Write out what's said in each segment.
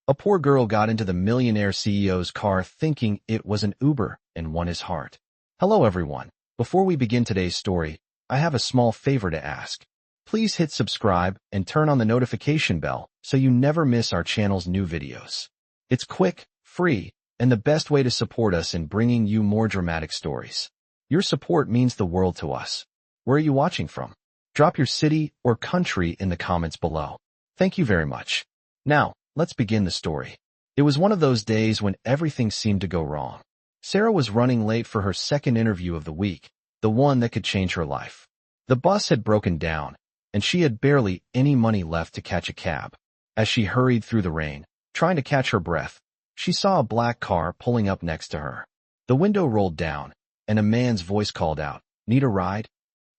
A poor girl got into the millionaire CEO's car thinking it was an Uber and won his heart. Hello everyone. Before we begin today's story, I have a small favor to ask. Please hit subscribe and turn on the notification bell so you never miss our channel's new videos. It's quick, free, and the best way to support us in bringing you more dramatic stories. Your support means the world to us. Where are you watching from? Drop your city or country in the comments below. Thank you very much. Now, let's begin the story. It was one of those days when everything seemed to go wrong. Sarah was running late for her second interview of the week, the one that could change her life. The bus had broken down, and she had barely any money left to catch a cab. As she hurried through the rain, trying to catch her breath, she saw a black car pulling up next to her. The window rolled down, and a man's voice called out, "Need a ride?"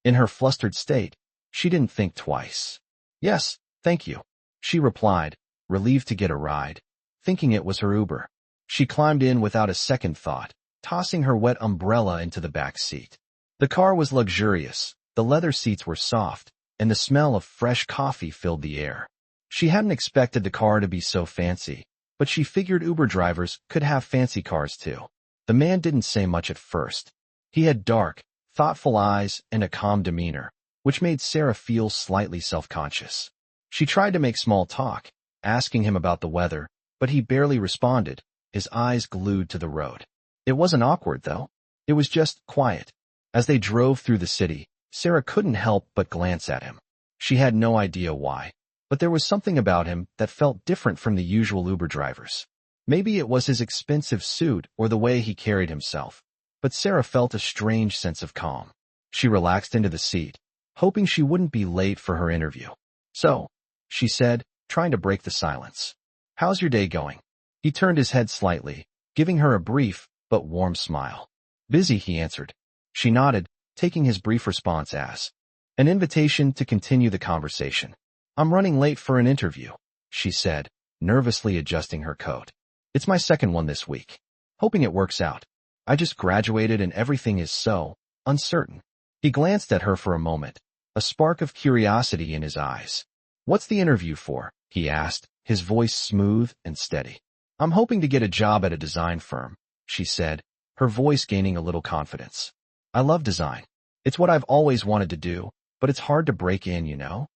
In her flustered state, she didn't think twice. "Yes, thank you," she replied, relieved to get a ride, thinking it was her Uber. She climbed in without a second thought, tossing her wet umbrella into the back seat. The car was luxurious, the leather seats were soft, and the smell of fresh coffee filled the air. She hadn't expected the car to be so fancy, but she figured Uber drivers could have fancy cars too. The man didn't say much at first. He had dark, thoughtful eyes and a calm demeanor, which made Sarah feel slightly self-conscious. She tried to make small talk, asking him about the weather, but he barely responded, his eyes glued to the road. It wasn't awkward, though. It was just quiet. As they drove through the city, Sarah couldn't help but glance at him. She had no idea why, but there was something about him that felt different from the usual Uber drivers. Maybe it was his expensive suit or the way he carried himself, but Sarah felt a strange sense of calm. She relaxed into the seat, hoping she wouldn't be late for her interview. "So," she said, trying to break the silence. "How's your day going?" He turned his head slightly, giving her a brief but warm smile. "Busy," he answered. She nodded, taking his brief response as an invitation to continue the conversation. "I'm running late for an interview," she said, nervously adjusting her coat. "It's my second one this week. Hoping it works out. I just graduated and everything is so uncertain." He glanced at her for a moment, a spark of curiosity in his eyes. "What's the interview for?" he asked, his voice smooth and steady. "I'm hoping to get a job at a design firm," she said, her voice gaining a little confidence. "I love design. It's what I've always wanted to do, but it's hard to break in, you know?"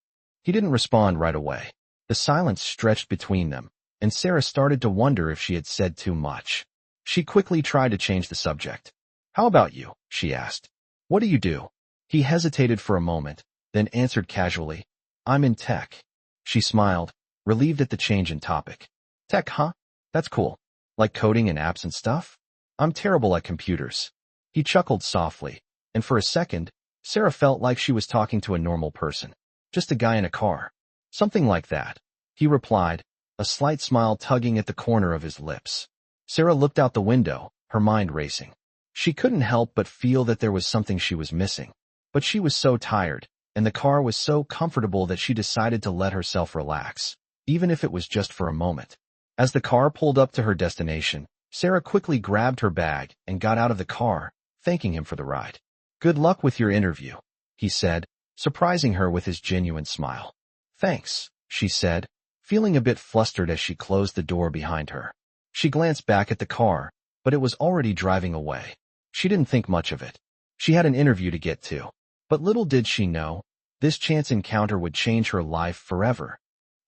He didn't respond right away. The silence stretched between them, and Sarah started to wonder if she had said too much. She quickly tried to change the subject. "How about you?" she asked. "What do you do?" He hesitated for a moment, then answered casually, "I'm in tech." She smiled, relieved at the change in topic. "Tech, huh? That's cool. Like coding and apps and stuff? I'm terrible at computers." He chuckled softly, and for a second, Sarah felt like she was talking to a normal person. "Just a guy in a car." "Something like that," he replied, a slight smile tugging at the corner of his lips. Sarah looked out the window, her mind racing. She couldn't help but feel that there was something she was missing. But she was so tired, and the car was so comfortable that she decided to let herself relax, even if it was just for a moment. As the car pulled up to her destination, Sarah quickly grabbed her bag and got out of the car, thanking him for the ride. "Good luck with your interview," he said, surprising her with his genuine smile. "Thanks," she said, feeling a bit flustered as she closed the door behind her. She glanced back at the car, but it was already driving away. She didn't think much of it. She had an interview to get to. But little did she know, this chance encounter would change her life forever.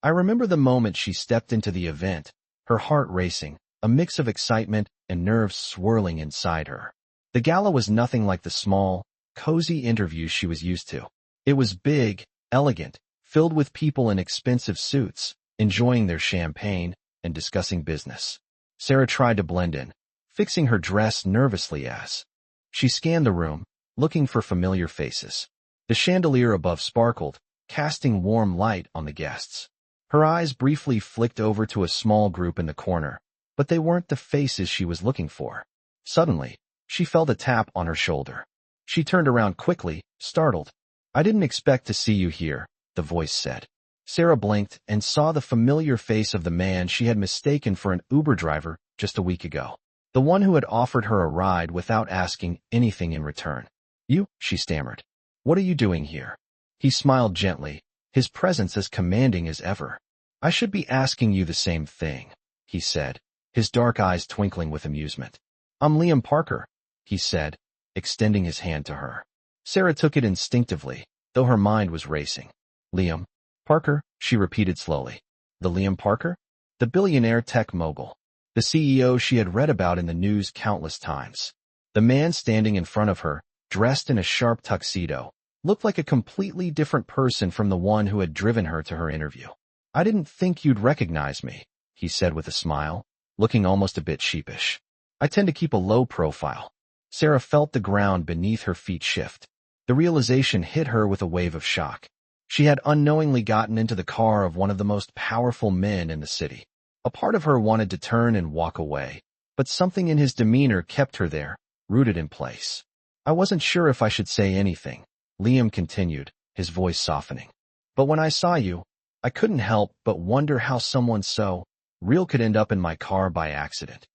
I remember the moment she stepped into the event, her heart racing, a mix of excitement and nerves swirling inside her. The gala was nothing like the small, cozy interviews she was used to. It was big, elegant, filled with people in expensive suits, enjoying their champagne and discussing business. Sarah tried to blend in, fixing her dress nervously as she scanned the room, looking for familiar faces. The chandelier above sparkled, casting warm light on the guests. Her eyes briefly flicked over to a small group in the corner, but they weren't the faces she was looking for. Suddenly, she felt a tap on her shoulder. She turned around quickly, startled. "I didn't expect to see you here," the voice said. Sarah blinked and saw the familiar face of the man she had mistaken for an Uber driver just a week ago. The one who had offered her a ride without asking anything in return. "You," she stammered. "What are you doing here?" He smiled gently, his presence as commanding as ever. "I should be asking you the same thing." he said, his dark eyes twinkling with amusement. I'm Liam Parker, he said, extending his hand to her. Sarah took it instinctively, though her mind was racing. Liam Parker, she repeated slowly. The Liam Parker? The billionaire tech mogul. The CEO she had read about in the news countless times. The man standing in front of her, dressed in a sharp tuxedo, looked like a completely different person from the one who had driven her to her interview. I didn't think you'd recognize me, he said with a smile, looking almost a bit sheepish. I tend to keep a low profile. Sarah felt the ground beneath her feet shift. The realization hit her with a wave of shock. She had unknowingly gotten into the car of one of the most powerful men in the city. A part of her wanted to turn and walk away, but something in his demeanor kept her there, rooted in place. I wasn't sure if I should say anything, Liam continued, his voice softening. But when I saw you, I couldn't help but wonder how someone so real could end up in my car by accident.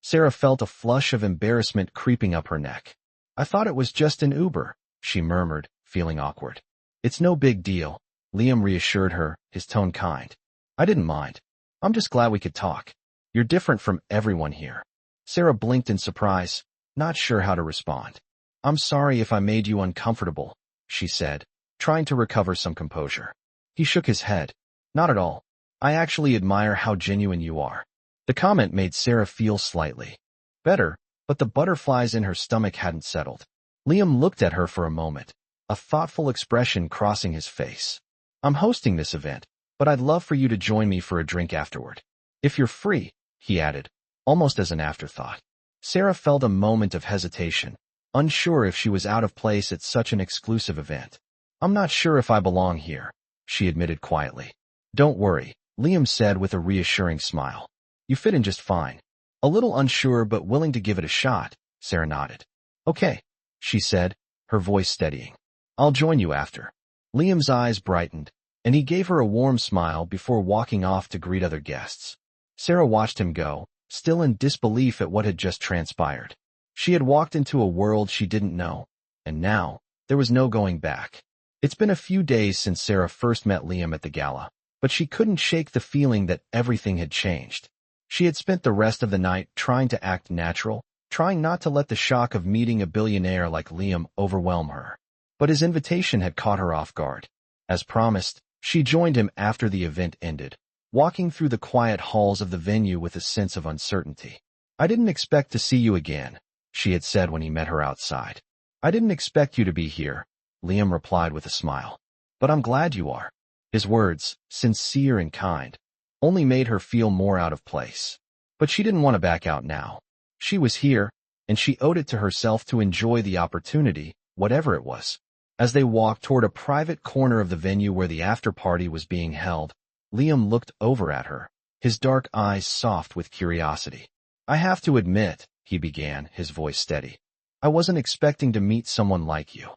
Sarah felt a flush of embarrassment creeping up her neck. I thought it was just an Uber, she murmured, feeling awkward. It's no big deal, Liam reassured her, his tone kind. I didn't mind. I'm just glad we could talk. You're different from everyone here. Sarah blinked in surprise, not sure how to respond. I'm sorry if I made you uncomfortable, she said, trying to recover some composure. He shook his head. Not at all. I actually admire how genuine you are. The comment made Sarah feel slightly better, but the butterflies in her stomach hadn't settled. Liam looked at her for a moment, a thoughtful expression crossing his face. I'm hosting this event, but I'd love for you to join me for a drink afterward. If you're free, he added, almost as an afterthought. Sarah felt a moment of hesitation, unsure if she was out of place at such an exclusive event. I'm not sure if I belong here, she admitted quietly. Don't worry, Liam said with a reassuring smile. You fit in just fine. A little unsure but willing to give it a shot, Sarah nodded. Okay, she said, her voice steadying. I'll join you after. Liam's eyes brightened, and he gave her a warm smile before walking off to greet other guests. Sarah watched him go, still in disbelief at what had just transpired. She had walked into a world she didn't know, and now, there was no going back. It's been a few days since Sarah first met Liam at the gala, but she couldn't shake the feeling that everything had changed. She had spent the rest of the night trying to act natural, trying not to let the shock of meeting a billionaire like Liam overwhelm her. But his invitation had caught her off guard. As promised, she joined him after the event ended, walking through the quiet halls of the venue with a sense of uncertainty. I didn't expect to see you again, she had said when he met her outside. I didn't expect you to be here, Liam replied with a smile. But I'm glad you are. His words, sincere and kind, only made her feel more out of place. But she didn't want to back out now. She was here, and she owed it to herself to enjoy the opportunity, whatever it was. As they walked toward a private corner of the venue where the after-party was being held, Liam looked over at her, his dark eyes soft with curiosity. I have to admit, he began, his voice steady. I wasn't expecting to meet someone like you.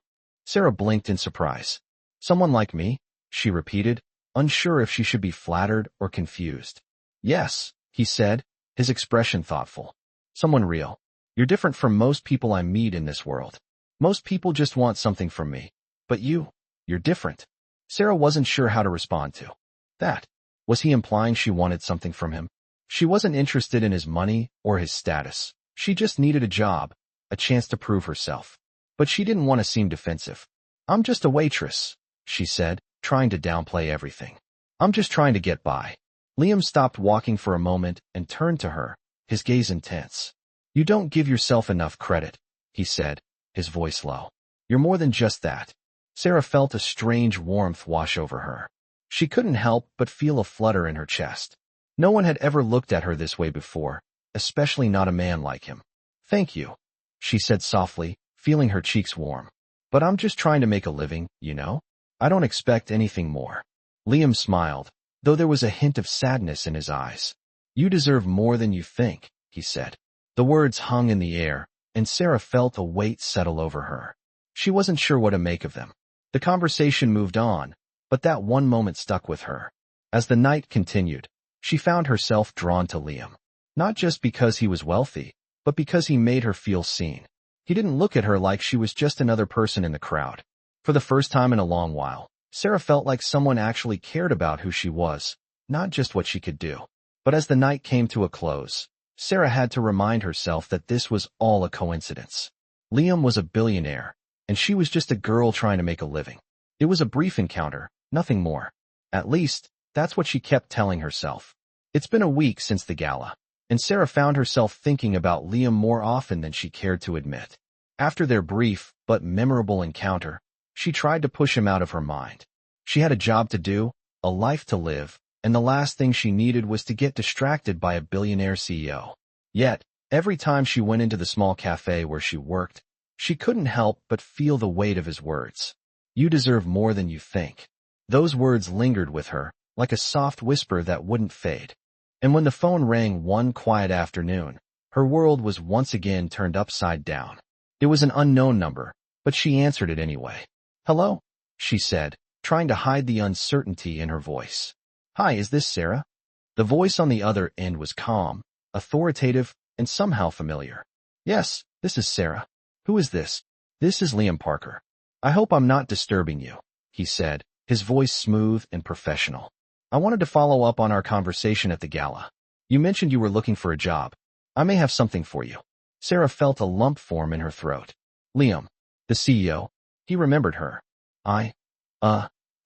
Sarah blinked in surprise. Someone like me? She repeated, unsure if she should be flattered or confused. Yes, he said, his expression thoughtful. Someone real. You're different from most people I meet in this world. Most people just want something from me. But you're different. Sarah wasn't sure how to respond to that. Was he implying she wanted something from him? She wasn't interested in his money or his status. She just needed a job, a chance to prove herself. But she didn't want to seem defensive. I'm just a waitress, she said, trying to downplay everything. I'm just trying to get by. Liam stopped walking for a moment and turned to her, his gaze intense. You don't give yourself enough credit, he said, his voice low. You're more than just that. Sarah felt a strange warmth wash over her. She couldn't help but feel a flutter in her chest. No one had ever looked at her this way before, especially not a man like him. Thank you, she said softly, feeling her cheeks warm. But I'm just trying to make a living, you know? I don't expect anything more. Liam smiled, though there was a hint of sadness in his eyes. You deserve more than you think, he said. The words hung in the air, and Sarah felt a weight settle over her. She wasn't sure what to make of them. The conversation moved on, but that one moment stuck with her. As the night continued, she found herself drawn to Liam. Not just because he was wealthy, but because he made her feel seen. He didn't look at her like she was just another person in the crowd. For the first time in a long while, Sarah felt like someone actually cared about who she was, not just what she could do. But as the night came to a close, Sarah had to remind herself that this was all a coincidence. Liam was a billionaire, and she was just a girl trying to make a living. It was a brief encounter, nothing more. At least, that's what she kept telling herself. It's been a week since the gala, and Sarah found herself thinking about Liam more often than she cared to admit. After their brief but memorable encounter, she tried to push him out of her mind. She had a job to do, a life to live, and the last thing she needed was to get distracted by a billionaire CEO. Yet, every time she went into the small cafe where she worked, she couldn't help but feel the weight of his words. You deserve more than you think. Those words lingered with her, like a soft whisper that wouldn't fade. And when the phone rang one quiet afternoon, her world was once again turned upside down. It was an unknown number, but she answered it anyway. "Hello?" she said, trying to hide the uncertainty in her voice. "Hi, is this Sarah?" The voice on the other end was calm, authoritative, and somehow familiar. "Yes, this is Sarah. Who is this?" "This is Liam Parker. I hope I'm not disturbing you," he said, his voice smooth and professional. "I wanted to follow up on our conversation at the gala. You mentioned you were looking for a job. I may have something for you." Sarah felt a lump form in her throat. Liam, the CEO, he remembered her.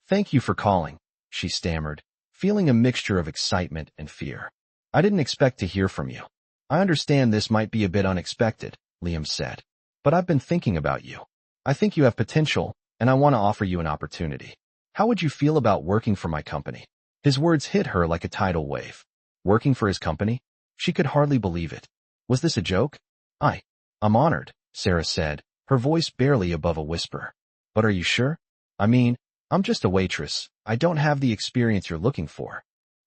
Thank you for calling," she stammered, feeling a mixture of excitement and fear. "I didn't expect to hear from you." "I understand this might be a bit unexpected," Liam said, "but I've been thinking about you. I think you have potential, and I want to offer you an opportunity. How would you feel about working for my company?" His words hit her like a tidal wave. Working for his company? She could hardly believe it. Was this a joke? I'm honored," Sarah said, her voice barely above a whisper. "But are you sure? I mean, I'm just a waitress. I don't have the experience you're looking for."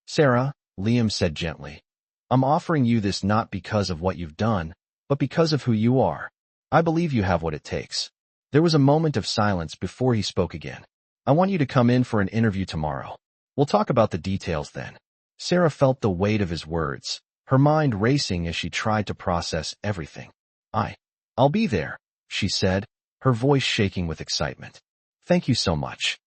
"Sarah," Liam said gently, "I'm offering you this not because of what you've done, but because of who you are. I believe you have what it takes." There was a moment of silence before he spoke again. "I want you to come in for an interview tomorrow. We'll talk about the details then." Sarah felt the weight of his words, her mind racing as she tried to process everything. I'll be there," she said, her voice shaking with excitement. "Thank you so much."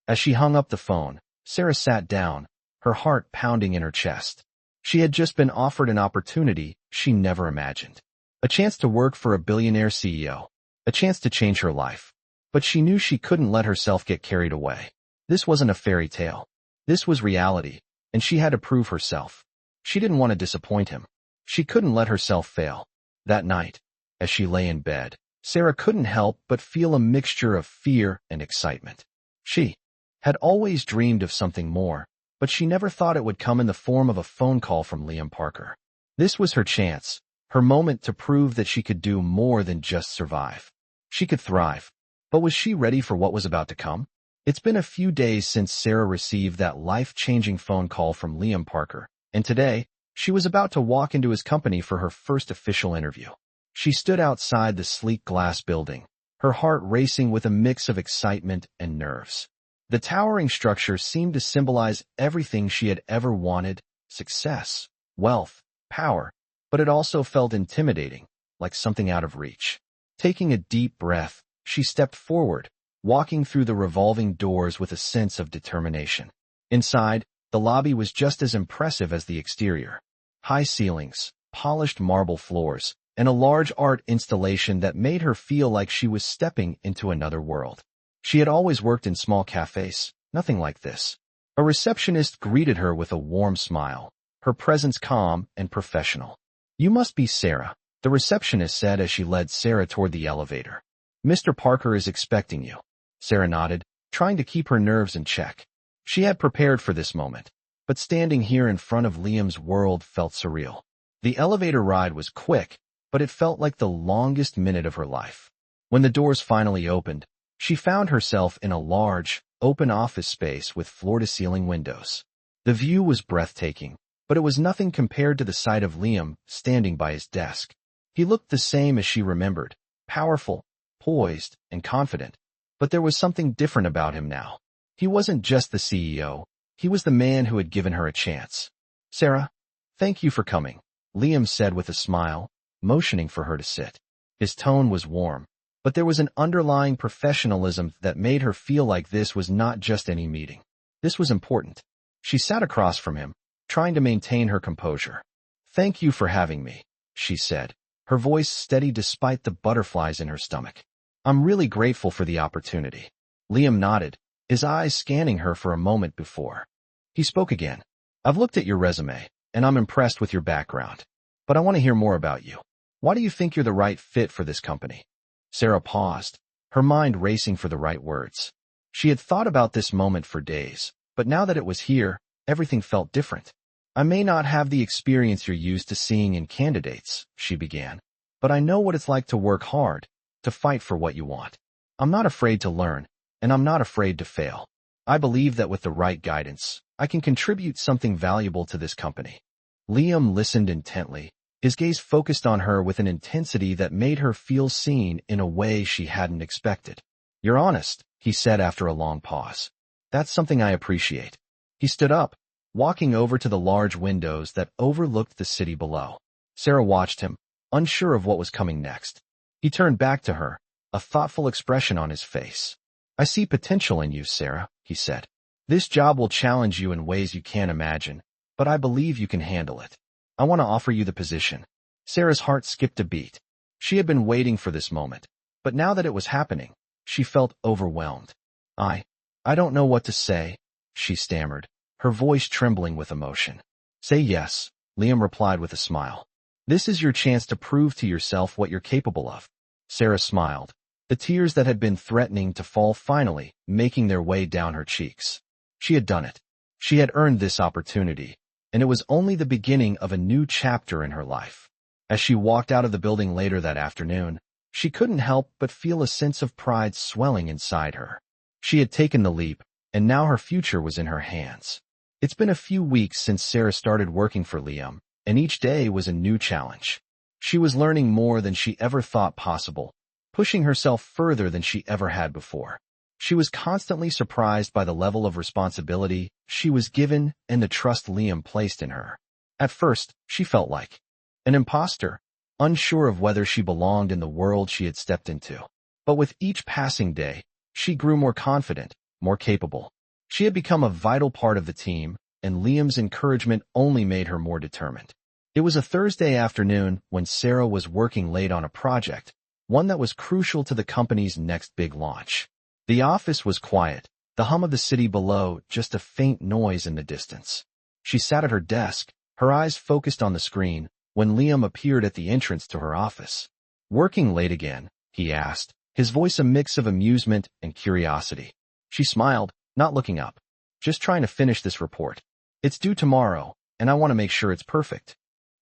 As she hung up the phone, Sarah sat down, her heart pounding in her chest. She had just been offered an opportunity she never imagined. A chance to work for a billionaire CEO. A chance to change her life. But she knew she couldn't let herself get carried away. This wasn't a fairy tale. This was reality, and she had to prove herself. She didn't want to disappoint him. She couldn't let herself fail. That night, as she lay in bed, Sarah couldn't help but feel a mixture of fear and excitement. She had always dreamed of something more, but she never thought it would come in the form of a phone call from Liam Parker. This was her chance, her moment to prove that she could do more than just survive. She could thrive. But was she ready for what was about to come? It's been a few days since Sarah received that life-changing phone call from Liam Parker, and today, she was about to walk into his company for her first official interview. She stood outside the sleek glass building, her heart racing with a mix of excitement and nerves. The towering structure seemed to symbolize everything she had ever wanted: success, wealth, power, but it also felt intimidating, like something out of reach. Taking a deep breath, she stepped forward, walking through the revolving doors with a sense of determination. Inside, the lobby was just as impressive as the exterior. High ceilings, polished marble floors, and a large art installation that made her feel like she was stepping into another world. She had always worked in small cafes, nothing like this. A receptionist greeted her with a warm smile, her presence calm and professional. "You must be Sarah," the receptionist said as she led Sarah toward the elevator. "Mr. Parker is expecting you." Sarah nodded, trying to keep her nerves in check. She had prepared for this moment, but standing here in front of Liam's world felt surreal. The elevator ride was quick, but it felt like the longest minute of her life. When the doors finally opened, she found herself in a large, open office space with floor-to-ceiling windows. The view was breathtaking, but it was nothing compared to the sight of Liam standing by his desk. He looked the same as she remembered, powerful, poised, and confident. But there was something different about him now. He wasn't just the CEO, he was the man who had given her a chance. "Sarah, thank you for coming," Liam said with a smile, motioning for her to sit. His tone was warm, but there was an underlying professionalism that made her feel like this was not just any meeting. This was important. She sat across from him, trying to maintain her composure. "Thank you for having me," she said, her voice steady despite the butterflies in her stomach. "I'm really grateful for the opportunity." Liam nodded, his eyes scanning her for a moment before he spoke again. "I've looked at your resume, and I'm impressed with your background. But I want to hear more about you. Why do you think you're the right fit for this company?" Sarah paused, her mind racing for the right words. She had thought about this moment for days, but now that it was here, everything felt different. "I may not have the experience you're used to seeing in candidates," she began, "but I know what it's like to work hard, to fight for what you want. I'm not afraid to learn, and I'm not afraid to fail. I believe that with the right guidance, I can contribute something valuable to this company." Liam listened intently, his gaze focused on her with an intensity that made her feel seen in a way she hadn't expected. "You're honest," he said after a long pause. "That's something I appreciate." He stood up, walking over to the large windows that overlooked the city below. Sarah watched him, unsure of what was coming next. He turned back to her, a thoughtful expression on his face. "I see potential in you, Sarah," he said. "This job will challenge you in ways you can't imagine, but I believe you can handle it. I want to offer you the position." Sarah's heart skipped a beat. She had been waiting for this moment, but now that it was happening, she felt overwhelmed. I don't know what to say," she stammered, her voice trembling with emotion. "Say yes," Liam replied with a smile. "This is your chance to prove to yourself what you're capable of." Sarah smiled, the tears that had been threatening to fall finally making their way down her cheeks. She had done it. She had earned this opportunity, and it was only the beginning of a new chapter in her life. As she walked out of the building later that afternoon, she couldn't help but feel a sense of pride swelling inside her. She had taken the leap, and now her future was in her hands. It's been a few weeks since Sarah started working for Liam, and each day was a new challenge. She was learning more than she ever thought possible, pushing herself further than she ever had before. She was constantly surprised by the level of responsibility she was given and the trust Liam placed in her. At first, she felt like an imposter, unsure of whether she belonged in the world she had stepped into. But with each passing day, she grew more confident, more capable. She had become a vital part of the team, and Liam's encouragement only made her more determined. It was a Thursday afternoon when Sarah was working late on a project, one that was crucial to the company's next big launch. The office was quiet, the hum of the city below just a faint noise in the distance. She sat at her desk, her eyes focused on the screen, when Liam appeared at the entrance to her office. "Working late again?" he asked, his voice a mix of amusement and curiosity. She smiled, not looking up. "Just trying to finish this report. It's due tomorrow, and I want to make sure it's perfect."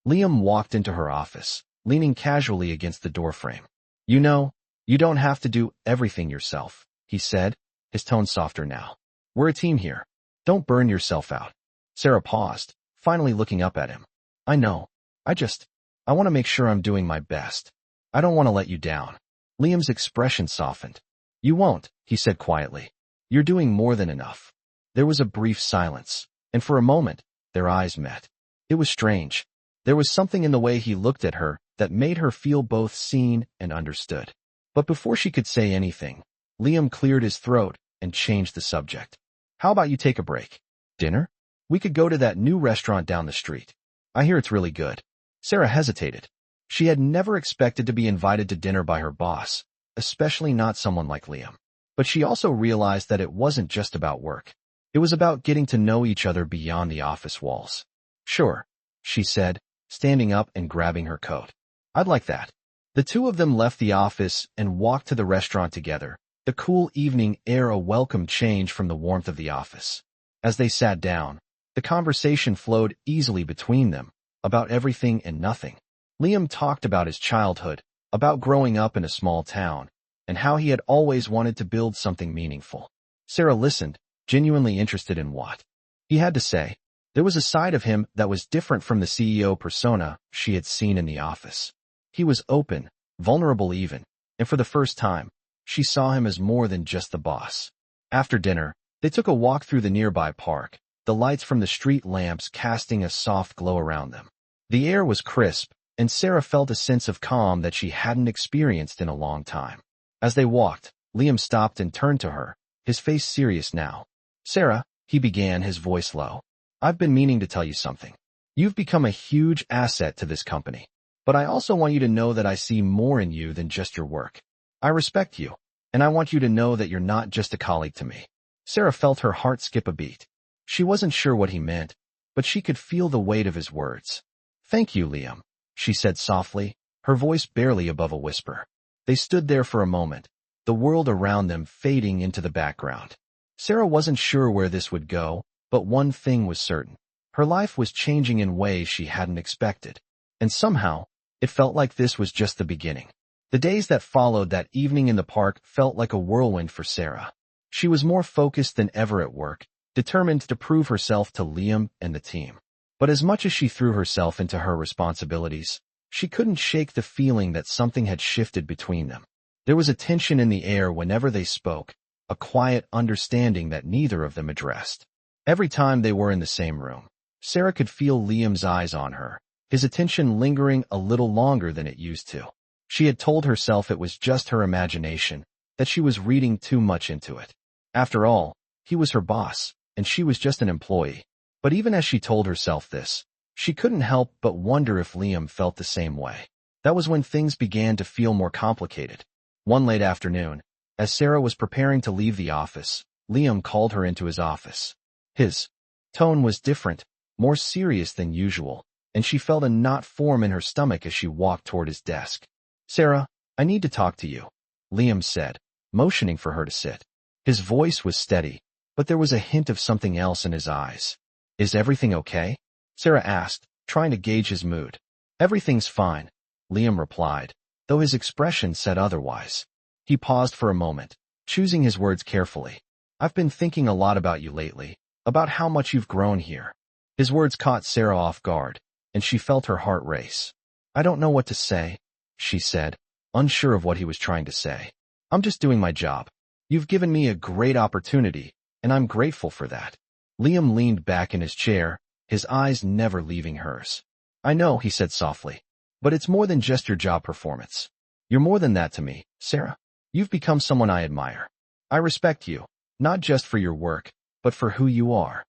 Liam walked into her office, leaning casually against the doorframe. "You know, you don't have to do everything yourself," he said, his tone softer now. "We're a team here. Don't burn yourself out." Sarah paused, finally looking up at him. "I know. I want to make sure I'm doing my best. I don't want to let you down." Liam's expression softened. "You won't," he said quietly. "You're doing more than enough." There was a brief silence, and for a moment, their eyes met. It was strange. There was something in the way he looked at her that made her feel both seen and understood. But before she could say anything, Liam cleared his throat and changed the subject. "How about you take a break? Dinner? We could go to that new restaurant down the street. I hear it's really good." Sarah hesitated. She had never expected to be invited to dinner by her boss, especially not someone like Liam. But she also realized that it wasn't just about work. It was about getting to know each other beyond the office walls. "Sure," she said, standing up and grabbing her coat. "I'd like that." The two of them left the office and walked to the restaurant together, the cool evening air a welcome change from the warmth of the office. As they sat down, the conversation flowed easily between them, about everything and nothing. Liam talked about his childhood, about growing up in a small town, and how he had always wanted to build something meaningful. Sarah listened, genuinely interested in what he had to say. There was a side of him that was different from the CEO persona she had seen in the office. He was open, vulnerable even, and for the first time, she saw him as more than just the boss. After dinner, they took a walk through the nearby park, the lights from the street lamps casting a soft glow around them. The air was crisp, and Sarah felt a sense of calm that she hadn't experienced in a long time. As they walked, Liam stopped and turned to her, his face serious now. "Sarah," he began, his voice low, I've been meaning to tell you something. You've become a huge asset to this company. But I also want you to know that I see more in you than just your work. I respect you, and I want you to know that you're not just a colleague to me. Sarah felt her heart skip a beat. She wasn't sure what he meant, but she could feel the weight of his words. Thank you, Liam, she said softly, her voice barely above a whisper. They stood there for a moment, the world around them fading into the background. Sarah wasn't sure where this would go, but one thing was certain. Her life was changing in ways she hadn't expected. And somehow, it felt like this was just the beginning. The days that followed that evening in the park felt like a whirlwind for Sarah. She was more focused than ever at work, determined to prove herself to Liam and the team. But as much as she threw herself into her responsibilities, she couldn't shake the feeling that something had shifted between them. There was a tension in the air whenever they spoke, a quiet understanding that neither of them addressed. Every time they were in the same room, Sarah could feel Liam's eyes on her, his attention lingering a little longer than it used to. She had told herself it was just her imagination, that she was reading too much into it. After all, he was her boss, and she was just an employee. But even as she told herself this, she couldn't help but wonder if Liam felt the same way. That was when things began to feel more complicated. One late afternoon, as Sarah was preparing to leave the office, Liam called her into his office. His tone was different, more serious than usual, and she felt a knot form in her stomach as she walked toward his desk. Sarah, I need to talk to you, Liam said, motioning for her to sit. His voice was steady, but there was a hint of something else in his eyes. Is everything okay? Sarah asked, trying to gauge his mood. Everything's fine, Liam replied, though his expression said otherwise. He paused for a moment, choosing his words carefully. I've been thinking a lot about you lately, about how much you've grown here. His words caught Sarah off guard, and she felt her heart race. I don't know what to say, she said, unsure of what he was trying to say. I'm just doing my job. You've given me a great opportunity, and I'm grateful for that. Liam leaned back in his chair, his eyes never leaving hers. I know, he said softly, but it's more than just your job performance. You're more than that to me, Sarah. You've become someone I admire. I respect you, not just for your work, but for who you are.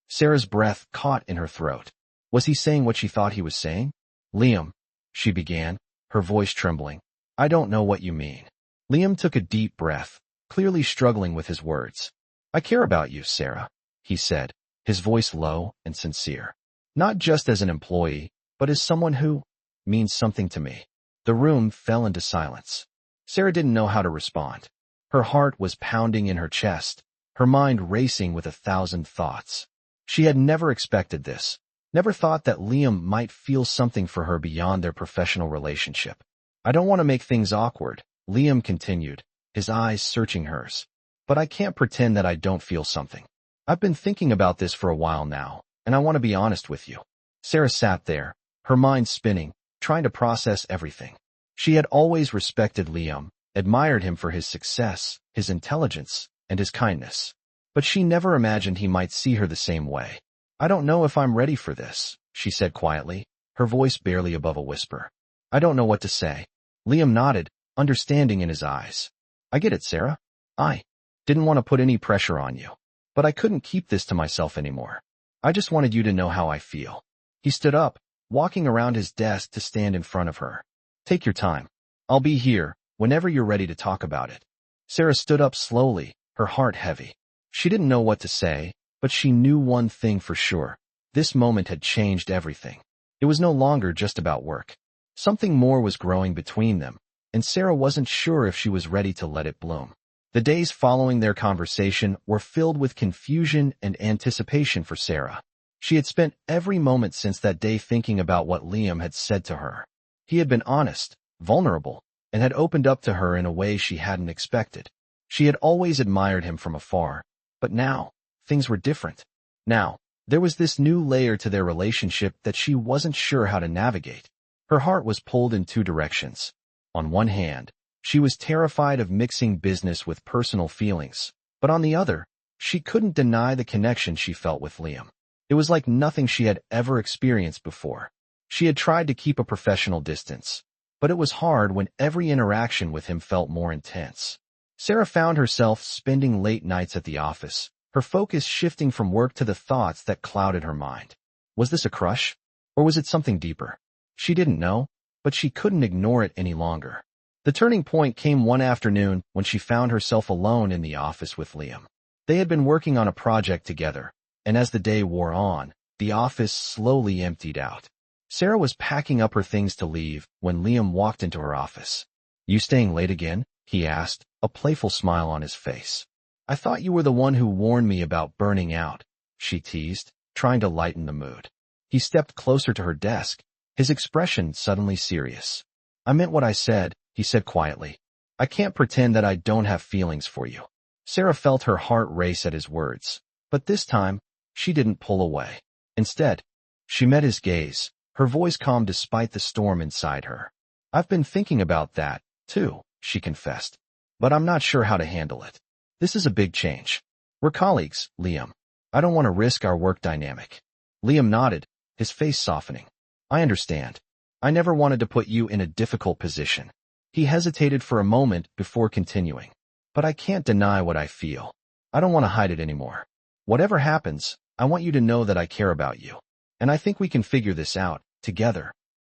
Sarah's breath caught in her throat. Was he saying what she thought he was saying? Liam, she began, her voice trembling. I don't know what you mean. Liam took a deep breath, clearly struggling with his words. I care about you, Sarah, he said, his voice low and sincere. Not just as an employee, but as someone who means something to me. The room fell into silence. Sarah didn't know how to respond. Her heart was pounding in her chest, her mind racing with 1,000 thoughts. She had never expected this, never thought that Liam might feel something for her beyond their professional relationship. I don't want to make things awkward, Liam continued, his eyes searching hers. But I can't pretend that I don't feel something. I've been thinking about this for a while now, and I want to be honest with you. Sarah sat there, her mind spinning, trying to process everything. She had always respected Liam, admired him for his success, his intelligence, and his kindness. But she never imagined he might see her the same way. I don't know if I'm ready for this, she said quietly, her voice barely above a whisper. I don't know what to say. Liam nodded, understanding in his eyes. I get it, Sarah. I didn't want to put any pressure on you. But I couldn't keep this to myself anymore. I just wanted you to know how I feel. He stood up, walking around his desk to stand in front of her. Take your time. I'll be here, whenever you're ready to talk about it. Sarah stood up slowly, her heart heavy. She didn't know what to say, but she knew one thing for sure. This moment had changed everything. It was no longer just about work. Something more was growing between them, and Sarah wasn't sure if she was ready to let it bloom. The days following their conversation were filled with confusion and anticipation for Sarah. She had spent every moment since that day thinking about what Liam had said to her. He had been honest, vulnerable, and had opened up to her in a way she hadn't expected. She had always admired him from afar, but now, things were different. Now, there was this new layer to their relationship that she wasn't sure how to navigate. Her heart was pulled in two directions. On one hand, she was terrified of mixing business with personal feelings, but on the other, she couldn't deny the connection she felt with Liam. It was like nothing she had ever experienced before. She had tried to keep a professional distance, but it was hard when every interaction with him felt more intense. Sarah found herself spending late nights at the office, her focus shifting from work to the thoughts that clouded her mind. Was this a crush? Or was it something deeper? She didn't know, but she couldn't ignore it any longer. The turning point came one afternoon when she found herself alone in the office with Liam. They had been working on a project together, and as the day wore on, the office slowly emptied out. Sarah was packing up her things to leave when Liam walked into her office. "You staying late again?" he asked, a playful smile on his face. "I thought you were the one who warned me about burning out," she teased, trying to lighten the mood. He stepped closer to her desk, his expression suddenly serious. "I meant what I said," he said quietly. "I can't pretend that I don't have feelings for you." Sarah felt her heart race at his words, but this time, she didn't pull away. Instead, she met his gaze, her voice calm despite the storm inside her. "I've been thinking about that, too," she confessed, "but I'm not sure how to handle it. This is a big change. We're colleagues, Liam. I don't want to risk our work dynamic." Liam nodded, his face softening. "I understand. I never wanted to put you in a difficult position." He hesitated for a moment before continuing. "But I can't deny what I feel. I don't want to hide it anymore. Whatever happens, I want you to know that I care about you. And I think we can figure this out, together."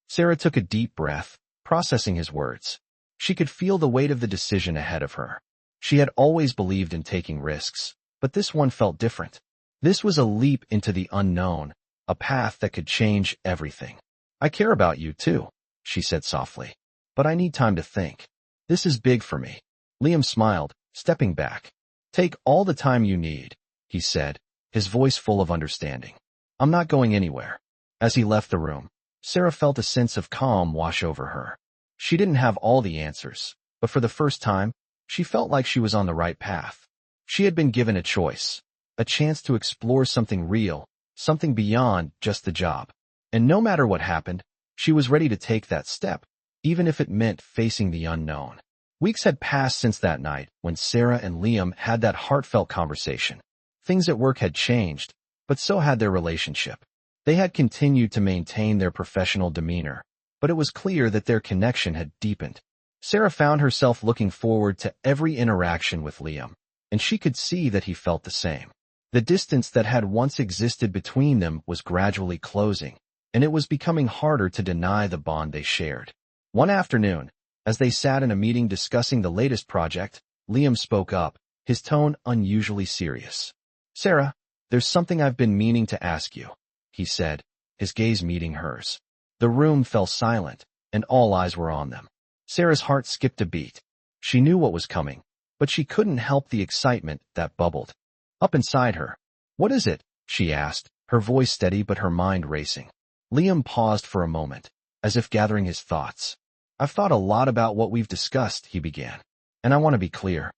Sarah took a deep breath, processing his words. She could feel the weight of the decision ahead of her. She had always believed in taking risks, but this one felt different. This was a leap into the unknown, a path that could change everything. "I care about you too," she said softly. "But I need time to think. This is big for me." Liam smiled, stepping back. "Take all the time you need," he said, his voice full of understanding. "I'm not going anywhere." As he left the room, Sarah felt a sense of calm wash over her. She didn't have all the answers, but for the first time, she felt like she was on the right path. She had been given a choice, a chance to explore something real, something beyond just the job. And no matter what happened, she was ready to take that step, even if it meant facing the unknown. Weeks had passed since that night when Sarah and Liam had that heartfelt conversation. Things at work had changed, but so had their relationship. They had continued to maintain their professional demeanor, but it was clear that their connection had deepened. Sarah found herself looking forward to every interaction with Liam, and she could see that he felt the same. The distance that had once existed between them was gradually closing, and it was becoming harder to deny the bond they shared. One afternoon, as they sat in a meeting discussing the latest project, Liam spoke up, his tone unusually serious. "Sarah, there's something I've been meaning to ask you," he said, his gaze meeting hers. The room fell silent, and all eyes were on them. Sarah's heart skipped a beat. She knew what was coming, but she couldn't help the excitement that bubbled up inside her. "What is it?" she asked, her voice steady but her mind racing. Liam paused for a moment, as if gathering his thoughts. "I've thought a lot about what we've discussed," he began. "And I want to be clear.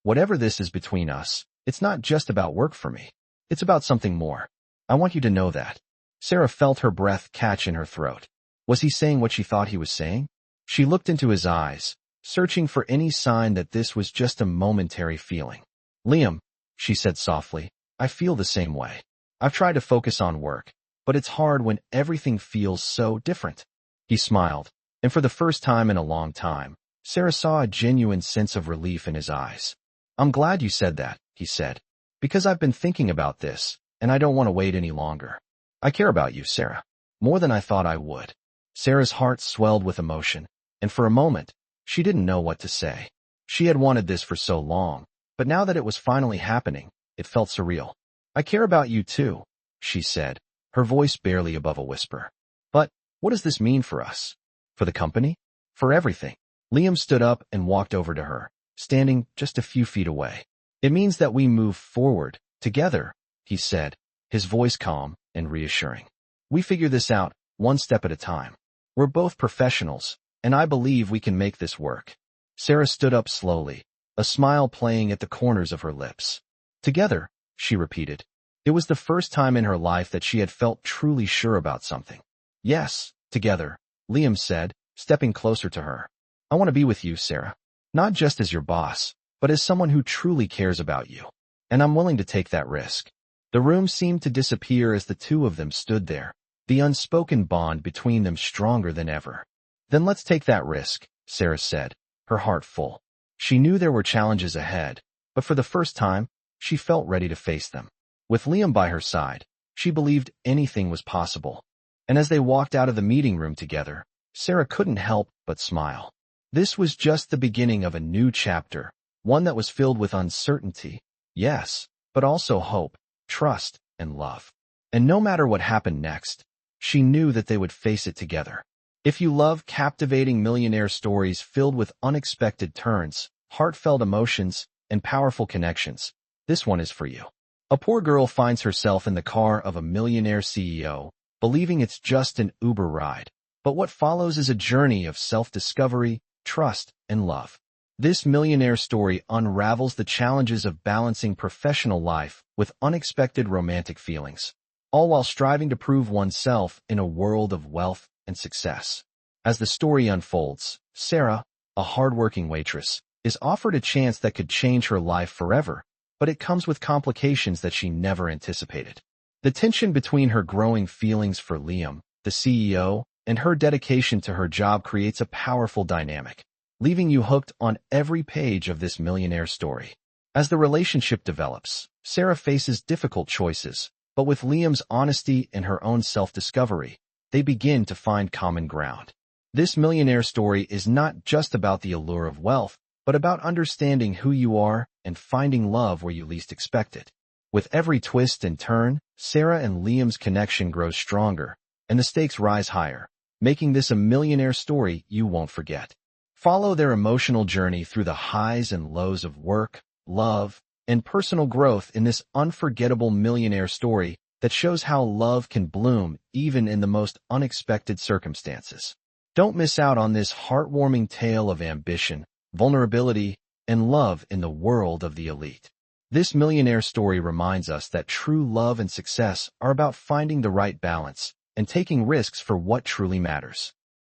Whatever this is between us, it's not just about work for me. It's about something more. I want you to know that." Sarah felt her breath catch in her throat. Was he saying what she thought he was saying? She looked into his eyes, searching for any sign that this was just a momentary feeling. "Liam," she said softly, "I feel the same way. I've tried to focus on work, but it's hard when everything feels so different." He smiled, and for the first time in a long time, Sarah saw a genuine sense of relief in his eyes. "I'm glad you said that," he said, "because I've been thinking about this, and I don't want to wait any longer. I care about you, Sarah, more than I thought I would." Sarah's heart swelled with emotion, and for a moment, she didn't know what to say. She had wanted this for so long, but now that it was finally happening, it felt surreal. "I care about you too," she said, her voice barely above a whisper. "But what does this mean for us? For the company? For everything?" Liam stood up and walked over to her, standing just a few feet away. "It means that we move forward, together," he said, his voice calm and reassuring. "We figure this out, one step at a time. We're both professionals, and I believe we can make this work." Sarah stood up slowly, a smile playing at the corners of her lips. "Together," she repeated. It was the first time in her life that she had felt truly sure about something. "Yes, together," Liam said, stepping closer to her. "I want to be with you, Sarah. Not just as your boss, but as someone who truly cares about you. And I'm willing to take that risk." The room seemed to disappear as the two of them stood there, the unspoken bond between them stronger than ever. "Then let's take that risk," Sarah said, her heart full. She knew there were challenges ahead, but for the first time, she felt ready to face them. With Liam by her side, she believed anything was possible. And as they walked out of the meeting room together, Sarah couldn't help but smile. This was just the beginning of a new chapter, one that was filled with uncertainty, yes, but also hope, trust, and love. And no matter what happened next, she knew that they would face it together. If you love captivating millionaire stories filled with unexpected turns, heartfelt emotions, and powerful connections, this one is for you. A poor girl finds herself in the car of a millionaire CEO, believing it's just an Uber ride. But what follows is a journey of self-discovery, trust, and love. This millionaire story unravels the challenges of balancing professional life with unexpected romantic feelings, all while striving to prove oneself in a world of wealth and success. As the story unfolds, Sarah, a hardworking waitress, is offered a chance that could change her life forever, but it comes with complications that she never anticipated. The tension between her growing feelings for Liam, the CEO, and her dedication to her job creates a powerful dynamic, leaving you hooked on every page of this millionaire story. As the relationship develops, Sarah faces difficult choices, but with Liam's honesty and her own self-discovery, they begin to find common ground. This millionaire story is not just about the allure of wealth, but about understanding who you are and finding love where you least expect it. With every twist and turn, Sarah and Liam's connection grows stronger, and the stakes rise higher, making this a millionaire story you won't forget. Follow their emotional journey through the highs and lows of work, love, and personal growth in this unforgettable millionaire story that shows how love can bloom even in the most unexpected circumstances. Don't miss out on this heartwarming tale of ambition, vulnerability, and love in the world of the elite. This millionaire story reminds us that true love and success are about finding the right balance and taking risks for what truly matters.